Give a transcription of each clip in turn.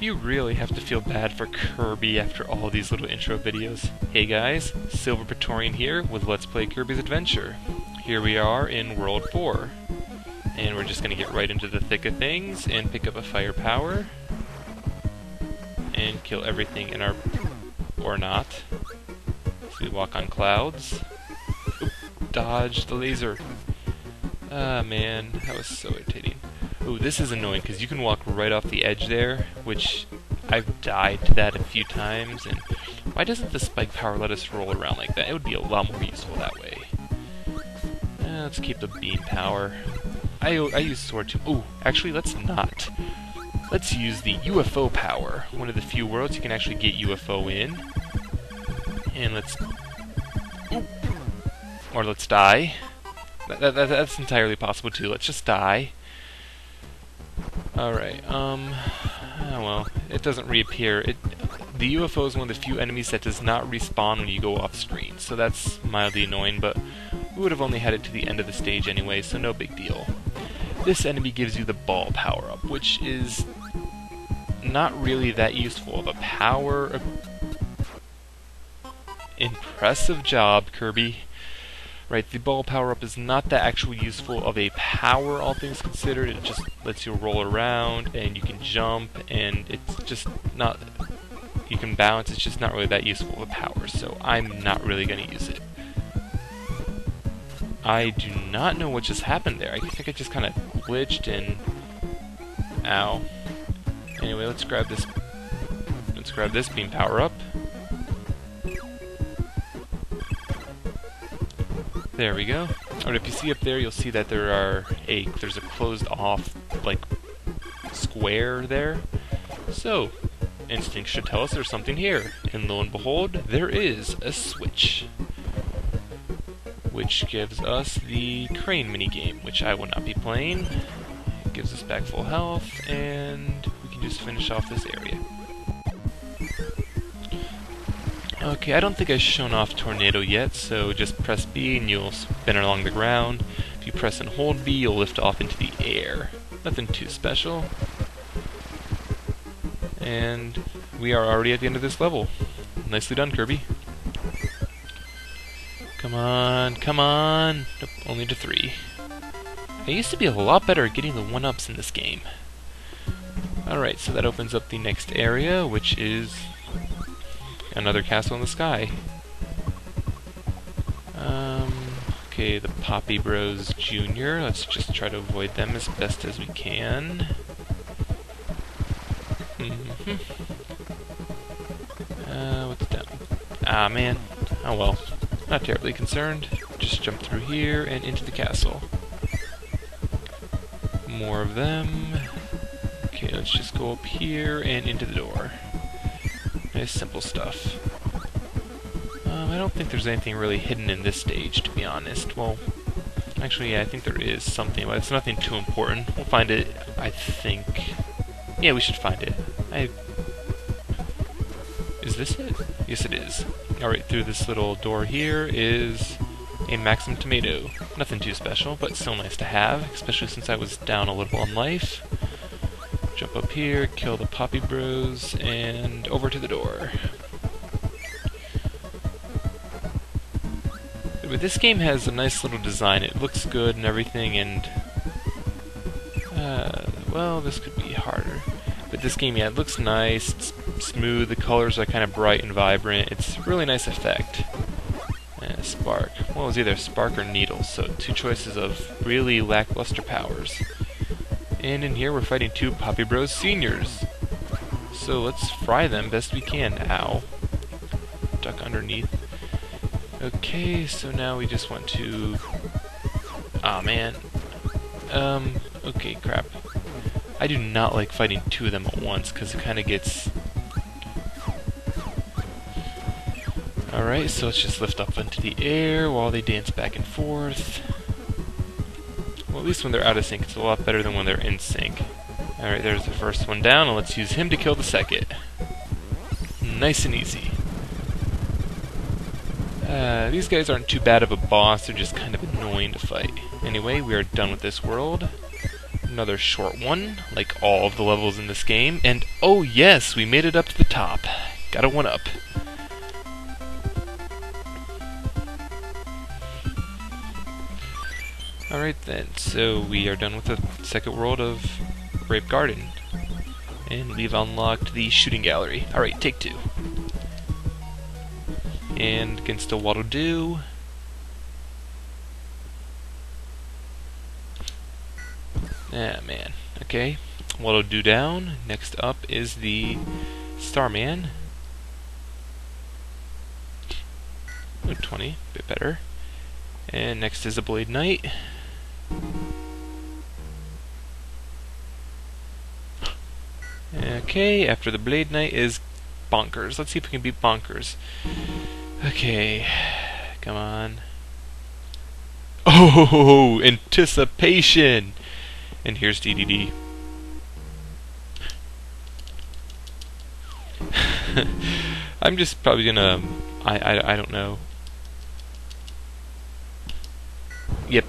You really have to feel bad for Kirby after all these little intro videos. Hey guys, Silver Praetorian here with Let's Play Kirby's Adventure. Here we are in World 4. And we're just going to get right into the thick of things and pick up a firepower. And kill everything in our... or not. So we walk on clouds. Oop, dodge the laser. Ah man, that was so irritating. Ooh, this is annoying because you can walk right off the edge there, which I've died to that a few times, and why doesn't the spike power let us roll around like that? It would be a lot more useful that way. Let's keep the beam power. I use sword too. Ooh, actually let's not. Let's use the UFO power. One of the few worlds you can actually get UFO in. And let's... Ooh. Or let's die. That's entirely possible too. Let's just die. Alright, oh well, it doesn't reappear. The UFO is one of the few enemies that does not respawn when you go off screen, so that's mildly annoying, but we would have only had it to the end of the stage anyway, so no big deal. This enemy gives you the ball power-up, which is not really that useful of a power. Impressive job, Kirby. Right, the ball power-up is not that actually useful of a power, all things considered. It just lets you roll around, and you can jump, and it's just not... You can bounce, it's just not really that useful of a power, so I'm not really going to use it. I do not know what just happened there. I think I just kind of glitched and... Ow. Anyway, let's grab this beam power-up. There we go. Alright, if you see up there, you'll see that there's a closed off, like, square there. So, instinct should tell us there's something here. And lo and behold, there is a switch. Which gives us the crane minigame, which I will not be playing. It gives us back full health, and we can just finish off this area. Okay, I don't think I've shown off Tornado yet, so just press B and you'll spin along the ground. If you press and hold B, you'll lift off into the air. Nothing too special. And we are already at the end of this level. Nicely done, Kirby. Come on, come on! Nope, only to 3. I used to be a lot better at getting the 1-ups in this game. Alright, so that opens up the next area, which is... another castle in the sky. Okay, the Poppy Bros Jr. Let's just try to avoid them as best as we can. What's down? Ah, man. Oh well. Not terribly concerned. Just jump through here and into the castle. More of them. Okay, let's just go up here and into the door. Nice simple stuff. I don't think there's anything really hidden in this stage, to be honest. Well, actually, yeah, I think there is something, but it's nothing too important. We'll find it, I think. Yeah, we should find it. Is this it? Yes, it is. Alright, through this little door here is a Maximum Tomato. Nothing too special, but still nice to have, especially since I was down a little on life. Jump up here, kill the Poppy Bros, and over to the door. But this game has a nice little design. It looks good and everything, and... well, this could be harder. But this game, yeah, it looks nice, it's smooth, the colors are kind of bright and vibrant. It's a really nice effect. Spark. Well, it was either Spark or Needles, so 2 choices of really lackluster powers. And in here we're fighting 2 Poppy Bros Seniors. So let's fry them best we can. Ow. Duck underneath. Okay, so now we just want to... Aw, man. Okay, crap. I do not like fighting 2 of them at once, because it kind of gets... Alright, so let's just lift up into the air while they dance back and forth. Well, at least when they're out of sync, it's a lot better than when they're in sync. Alright, there's the first one down, and let's use him to kill the second. Nice and easy. These guys aren't too bad of a boss, they're just kind of annoying to fight. Anyway, we are done with this world. Another short one, like all of the levels in this game. And oh yes, we made it up to the top. Got a 1-up. Alright then, so we are done with the second world of Rape Garden. And we've unlocked the shooting gallery. Alright, take 2. And can still waddle do. Ah, man. Okay. Waddle do down. Next up is the Starman. 20, bit better. And next is a Blade Knight. Okay, after the Blade Knight is Bonkers. Let's see if we can beat Bonkers. Okay, come on. Oh, anticipation! And here's DDD. I'm just probably gonna... I don't know. Yep,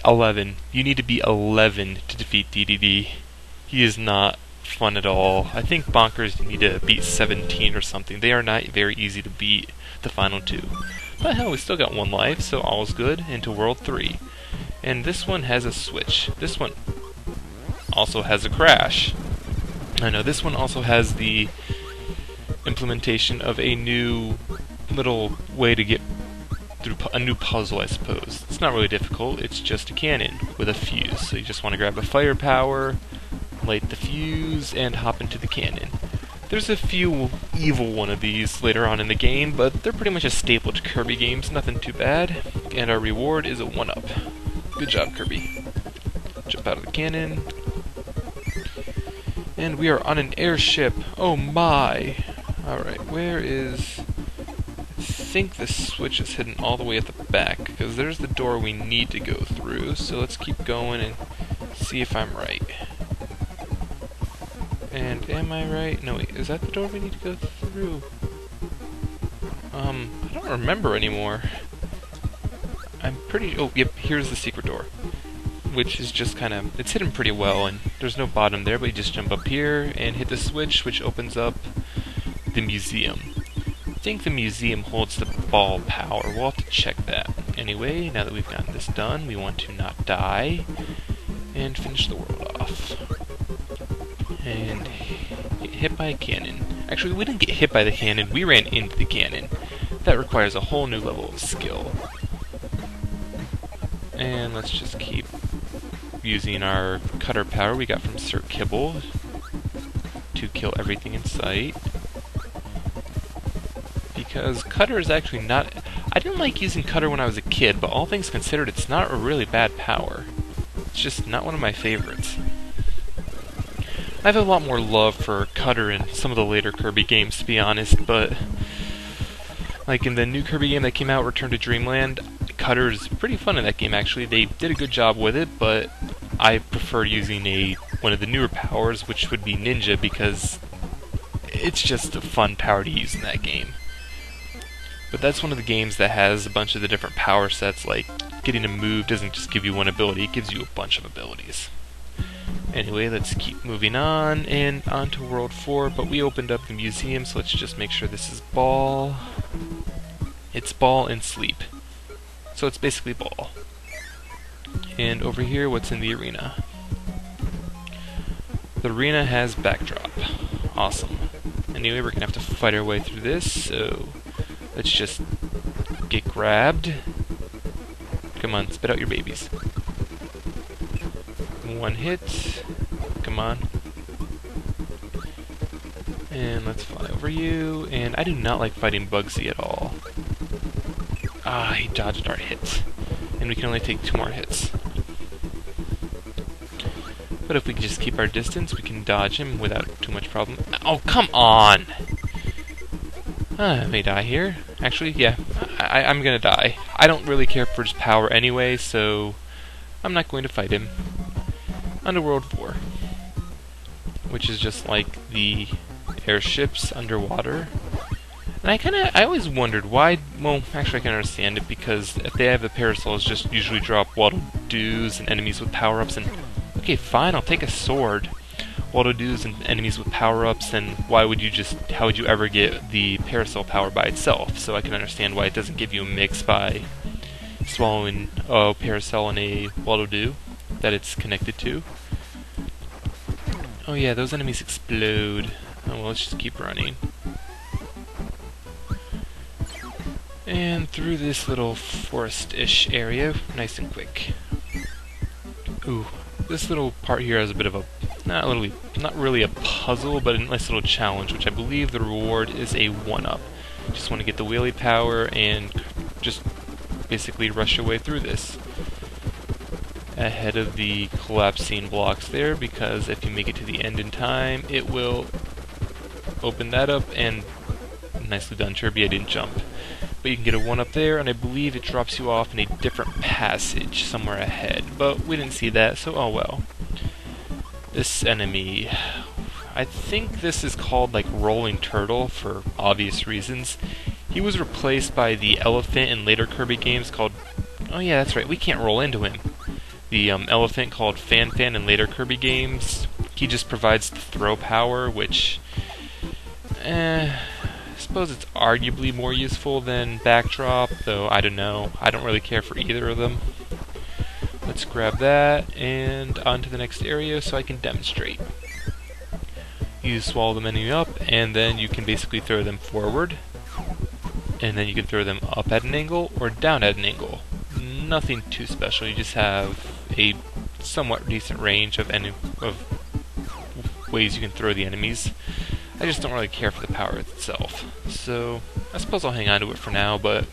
11. You need to be 11 to defeat DDD. He is not fun at all. I think Bonkers you need to beat 17 or something. They are not very easy to beat, the final 2. But hell, we still got 1 life, so all's good. Into World 3. And this one has a switch. This one also has a crash. I know, this one also has the implementation of a new little way to get through a new puzzle, I suppose. It's not really difficult, it's just a cannon with a fuse. So you just want to grab a firepower, light the fuse, and hop into the cannon. There's a few evil one of these later on in the game, but they're pretty much a staple to Kirby games, nothing too bad. And our reward is a 1-up. Good job, Kirby. Jump out of the cannon. And we are on an airship. Oh my! Alright, where is... I think the switch is hidden all the way at the back, because there's the door we need to go through, so let's keep going and see if I'm right. And am I right? No, wait, is that the door we need to go through? I don't remember anymore. I'm pretty... Oh, yep, here's the secret door. Which is just kind of... It's hidden pretty well, and there's no bottom there, but you just jump up here and hit the switch, which opens up the museum. I think the museum holds the ball power. We'll have to check that. Anyway, now that we've gotten this done, we want to not die and finish the world off. And get hit by a cannon. Actually, we didn't get hit by the cannon, we ran into the cannon. That requires a whole new level of skill. And let's just keep using our cutter power we got from Sir Kibble to kill everything in sight. Because cutter is actually not... I didn't like using cutter when I was a kid, but all things considered, it's not a really bad power. It's just not one of my favorites. I have a lot more love for cutter in some of the later Kirby games, to be honest, but... Like in the new Kirby game that came out, Return to Dreamland, cutter is pretty fun in that game, actually. They did a good job with it, but I prefer using one of the newer powers, which would be Ninja, because it's just a fun power to use in that game. But that's one of the games that has a bunch of the different power sets, like getting a move doesn't just give you one ability, it gives you a bunch of abilities. Anyway, let's keep moving on, and on to World 4, but we opened up the museum, so let's just make sure this is ball. It's ball and sleep. So it's basically ball. And over here, what's in the arena? The arena has backdrop. Awesome. Anyway, we're gonna have to fight our way through this, so let's just get grabbed. Come on, spit out your babies. One hit. Come on. And let's fly over you. And I do not like fighting Bugsy at all. Ah, he dodged our hits. And we can only take 2 more hits. But if we can just keep our distance, we can dodge him without too much problem. Oh, come on! I may die here. Actually, yeah, I'm gonna die. I don't really care for his power anyway, so I'm not going to fight him. On to World 4, which is just like the airships underwater. And I always wondered why, well, actually I can understand it, because if they have the parasols, just usually drop waddle doos and enemies with power-ups, and Okay, fine, I'll take a sword. Waldo-doos and enemies with power-ups, then how would you ever get the Parasol power by itself? So I can understand why it doesn't give you a mix by swallowing a Parasol and a Waldo-doo that it's connected to. Oh yeah, those enemies explode. Oh well, let's just keep running. And through this little forest-ish area, nice and quick. Ooh, this little part here has a bit of a, not really a puzzle, but a nice little challenge, which I believe the reward is a 1-up. Just want to get the wheelie power and just basically rush your way through this. Ahead of the collapsing blocks there, because if you make it to the end in time, it will open that up, and nicely done, Kirby, I didn't jump. But you can get a 1-up there, and I believe it drops you off in a different passage somewhere ahead. But we didn't see that, so oh well. This enemy, I think this is called like Rolling Turtle for obvious reasons. He was replaced by the elephant in later Kirby games called, oh yeah, that's right, we can't roll into him. The elephant called Fan in later Kirby games. He just provides the throw power, which, I suppose it's arguably more useful than Backdrop, though I don't know. I don't really care for either of them. Let's grab that, and on to the next area so I can demonstrate. You swallow the enemy up, and then you can basically throw them forward, and then you can throw them up at an angle or down at an angle. Nothing too special, you just have a somewhat decent range of ways you can throw the enemies. I just don't really care for the power itself, so I suppose I'll hang on to it for now, but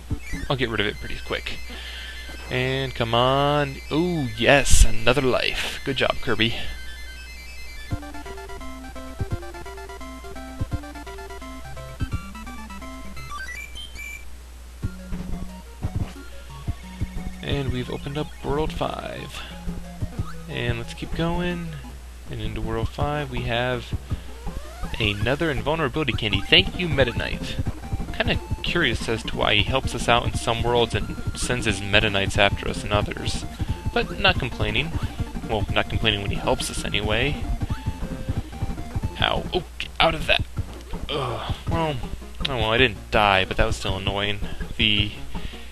I'll get rid of it pretty quick. And come on, ooh yes, another life. Good job, Kirby. And we've opened up World 5. And let's keep going. And into World 5 we have another invulnerability candy. Thank you, Meta Knight. Kind of curious as to why he helps us out in some worlds and sends his Meta Knights after us in others. But not complaining. Well, not complaining when he helps us anyway. Ow. Oh, get out of that. Ugh. Well, oh well, I didn't die, but that was still annoying. The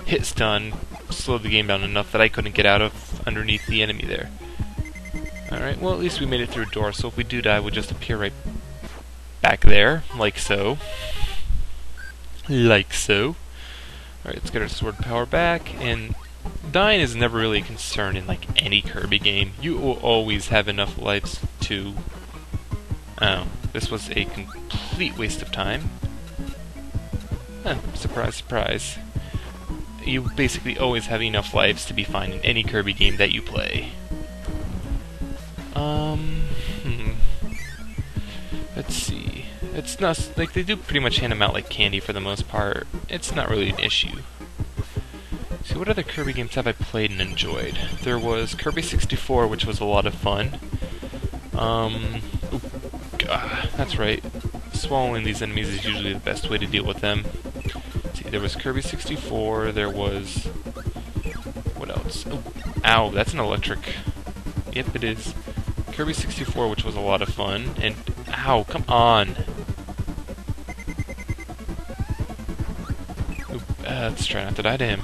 hit stun slowed the game down enough that I couldn't get out of underneath the enemy there. Alright, well at least we made it through a door, so if we do die, we'll just appear right back there, like so. Like so. Alright, let's get our sword power back, and dying is never really a concern in like any Kirby game. You will always have enough lives to... Oh, this was a complete waste of time. Surprise, surprise. You basically always have enough lives to be fine in any Kirby game that you play. Let's see. It's not like they do pretty much hand them out like candy for the most part. It's not really an issue. So what other Kirby games have I played and enjoyed? There was Kirby 64, which was a lot of fun. That's right. Swallowing these enemies is usually the best way to deal with them. Let's see, there was Kirby 64, there was... What else? Oh, ow, that's an electric... Yep, it is. Kirby 64, which was a lot of fun, and... Ow, come on! Let's try not to die to him.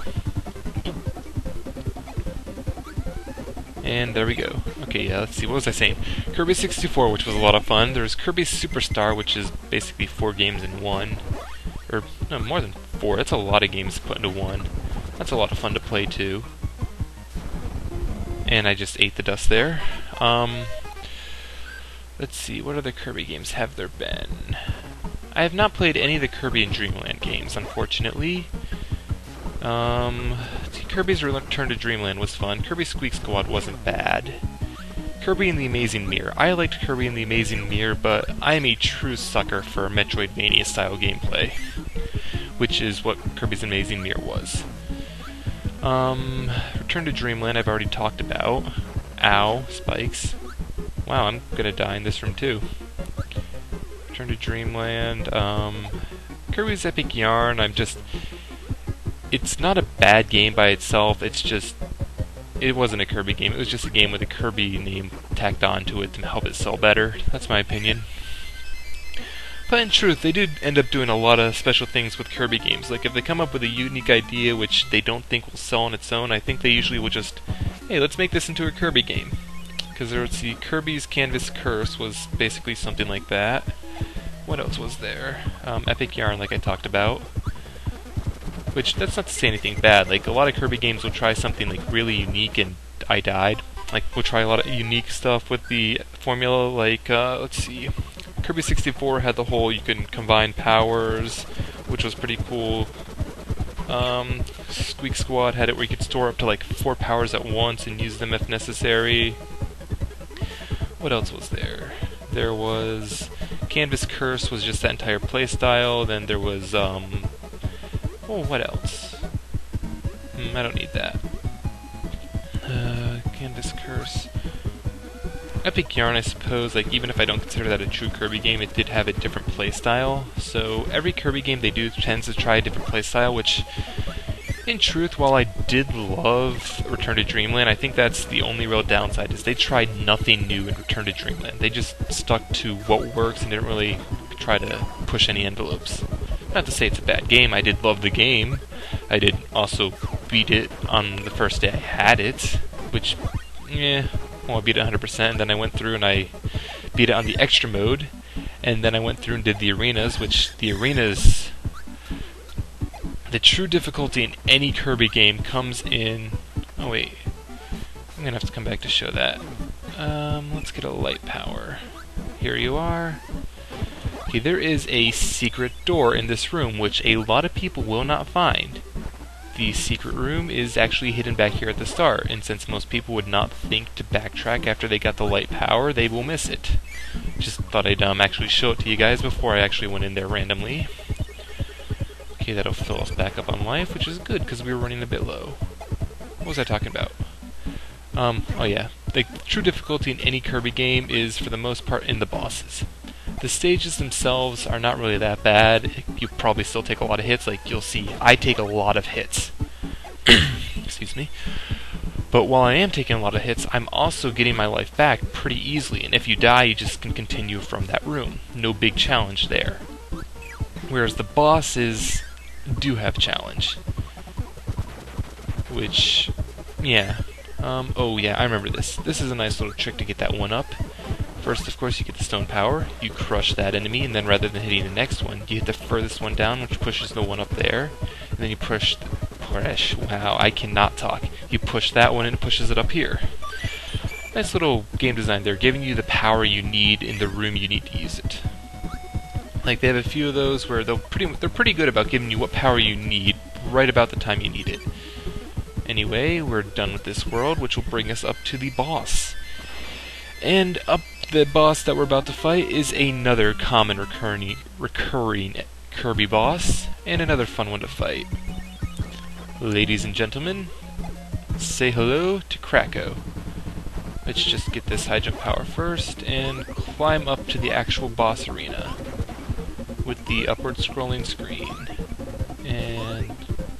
And there we go. Okay, yeah, let's see, what was I saying? Kirby 64, which was a lot of fun. There's Kirby Superstar, which is basically 4 games in one. Or, no, more than 4. That's a lot of games put into one. That's a lot of fun to play, too. And I just ate the dust there. Let's see, what other Kirby games have there been? I have not played any of the Kirby and Dreamland games, unfortunately. Kirby's Return to Dreamland was fun. Kirby Squeak Squad wasn't bad. Kirby and the Amazing Mirror. I liked Kirby and the Amazing Mirror, but I am a true sucker for Metroidvania-style gameplay, which is what Kirby's Amazing Mirror was. Return to Dreamland I've already talked about. Ow, spikes. Wow, I'm gonna die in this room too. Return to Dreamland, Kirby's Epic Yarn, it's not a bad game by itself, it's just it wasn't a Kirby game. It was just a game with a Kirby name tacked onto it to help it sell better. That's my opinion. But in truth, they did end up doing a lot of special things with Kirby games. Like, if they come up with a unique idea which they don't think will sell on its own, I think they usually will just, hey, let's make this into a Kirby game. Because let's see, Kirby's Canvas Curse was basically something like that. What else was there? Epic Yarn, like I talked about. Which, that's not to say anything bad. Like, a lot of Kirby games will try something, like, really unique, and I died. Like, we'll try a lot of unique stuff with the formula, like, let's see. Kirby 64 had the whole, you can combine powers, which was pretty cool. Squeak Squad had it where you could store up to, like, 4 powers at once and use them if necessary. What else was there? There was... Canvas Curse was just that entire playstyle. Then there was, oh, what else? I don't need that. Canvas Curse. Epic Yarn, I suppose, like, even if I don't consider that a true Kirby game, it did have a different playstyle. So, every Kirby game they do tends to try a different playstyle, which, in truth, while I did love Return to Dreamland, I think that's the only real downside, is they tried nothing new in Return to Dreamland. They just stuck to what works and didn't really try to push any envelopes. Not to say it's a bad game, I did love the game. I did also beat it on the first day I had it, which, well, I beat it 100%, and then I went through and I beat it on the extra mode, and then I went through and did the arenas, which the arenas... The true difficulty in any Kirby game comes in... Oh wait, I'm gonna have to come back to show that. Let's get a light power. Here you are. Okay, there is a secret door in this room, which a lot of people will not find. The secret room is actually hidden back here at the start, and since most people would not think to backtrack after they got the light power, they will miss it. Just thought I'd actually show it to you guys before I actually went in there randomly. Okay, that'll fill us back up on life, which is good, because we were running a bit low. What was I talking about? Oh yeah. The true difficulty in any Kirby game is, for the most part, in the bosses. The stages themselves are not really that bad. You probably still take a lot of hits. Like, you'll see, I take a lot of hits. Excuse me. But while I am taking a lot of hits, I'm also getting my life back pretty easily, and if you die, you just can continue from that room. No big challenge there. Whereas the bosses do have challenge. Which, yeah. Oh yeah, I remember this. This is a nice little trick to get that one up. First, of course, you get the stone power, you crush that enemy, and then rather than hitting the next one, you hit the furthest one down, which pushes the one up there, and then you push... Wow, I cannot talk. You push that one and it pushes it up here. Nice little game design there, giving you the power you need in the room you need to use it. Like, they have a few of those where they're pretty good about giving you what power you need right about the time you need it. Anyway, we're done with this world, which will bring us up to the boss. And up the boss that we're about to fight is another common recurring Kirby boss, and another fun one to fight. Ladies and gentlemen, say hello to Kracko. Let's just get this high jump power first, and climb up to the actual boss arena with the upward scrolling screen. And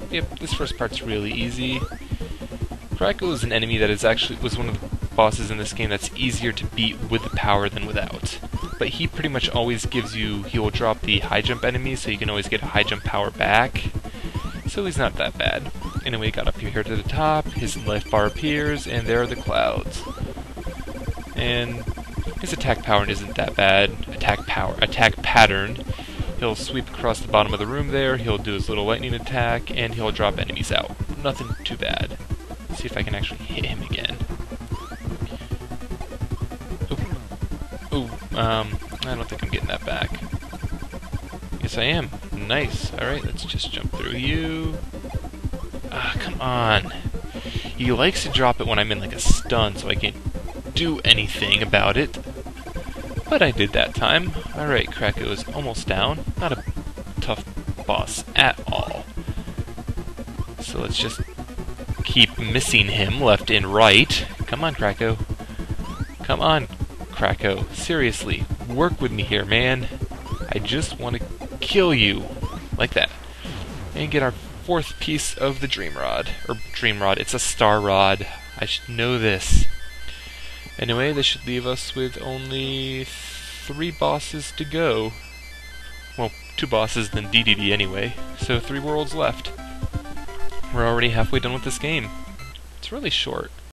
yep, this first part's really easy. Kracko is an enemy that was one of the bosses in this game that's easier to beat with the power than without. But he pretty much always gives you, he will drop the high jump enemies, so you can always get high jump power back. So he's not that bad. Anyway, got up here to the top, his life bar appears, and there are the clouds. And his attack power isn't that bad. Attack pattern. He'll sweep across the bottom of the room there, he'll do his little lightning attack, and he'll drop enemies out. Nothing too bad. Let's see if I can actually hit him again. I don't think I'm getting that back. Yes, I am. Nice. Alright, let's just jump through you. Ah, come on. He likes to drop it when I'm in like a stun, so I can't do anything about it. But I did that time. Alright, Kracko is almost down. Not a tough boss at all. So let's just keep missing him left and right. Come on, Kracko. Come on, Kracko. Seriously, work with me here, man. I just want to kill you. Like that. And get our 4th piece of the Dream Rod. Or Dream Rod, it's a Star Rod. I should know this. Anyway, this should leave us with only 3 bosses to go. Well, 2 bosses, then DDD anyway. So 3 worlds left. We're already halfway done with this game. It's really short.